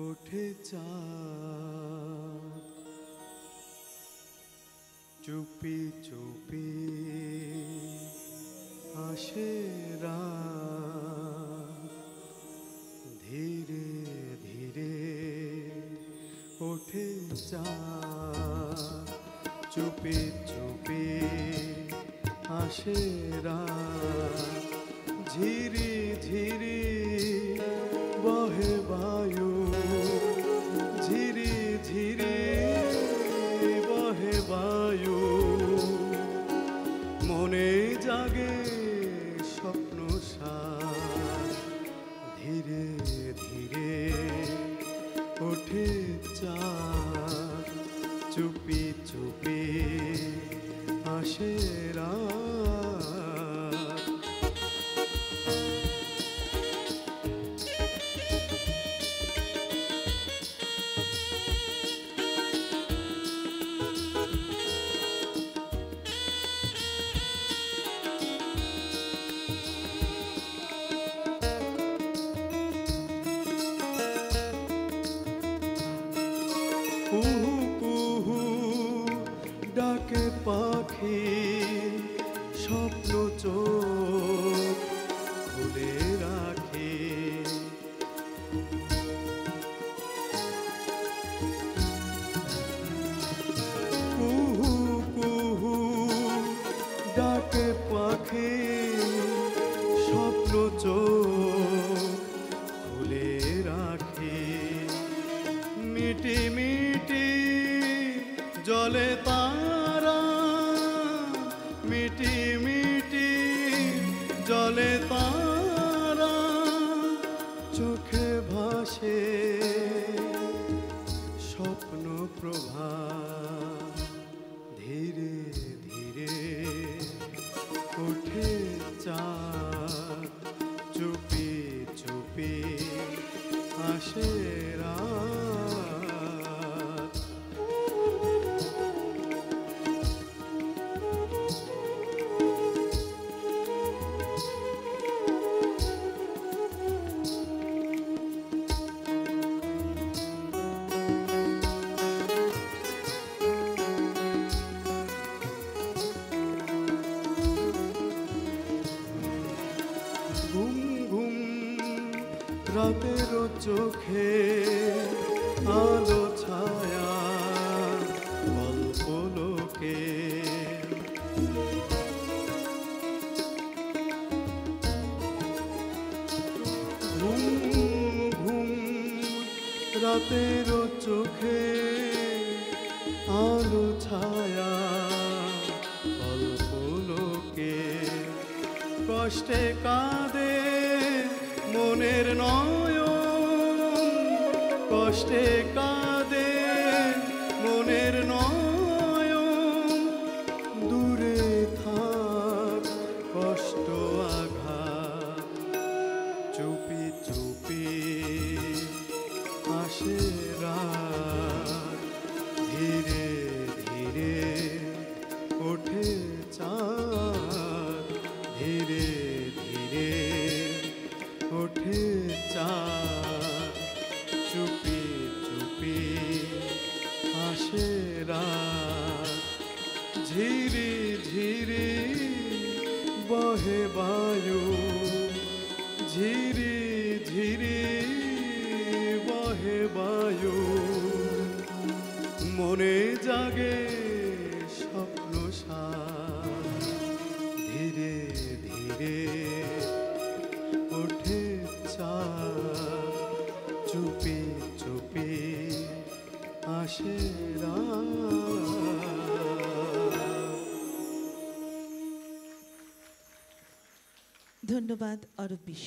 ওঠে চাঁদ চুপি চুপি আসে রাত ধীরে ধীরে ওঠে চাঁদ চুপি চুপি আসে রাত ঝিরি ঝিরি বহে বায়ু ঝিরি ঝিরি বহে বায়ু মনে জাগে স্বপ্ন সার ধীরে ধীরে ওঠে চাঁদ চুপি চুপি আসে রাত কুহু কুহু ডাকে পাখি স্বপ্ন চোখ খুলে রাখে কুহু কুহু ডাকে পাখি স্বপ্ন চোখ খুলে রাখে মিটি মিটি জলে তারা মিটি মিটি জলে তারা চোখে ভাসে স্বপ্ন প্রভা ধীরে ধীরে ওঠে চাঁদ চুপি চুপি আসে রাত ঘুম ঘুম রাতের চোখে আলো ছায়া গল্প লোকে ঘুম ঘুম রাতের চোখে আলো ছায়া গল্প লোকে কষ্টে কাঁদে মনের নয়ন কষ্টে কাঁদে মনের নয়ন দূরে থাক কষ্ট আঘাত চুপি চুপি আসে রাত ধীরে ধীরে ওঠে চাঁদ ধীরে ধীরে ওঠে চাঁদ চুপি চুপি আসে রাত ঝিরি ঝিরি বহে বায়ু ঝিরি ঝিরি বহে বায়ু মনে জাগে স্বপ্ন সার ধীরে ধীরে ওঠে চাঁদ চুপি চুপি আসে রাত। ধন্যবাদ অরূপ বিশ্বাস।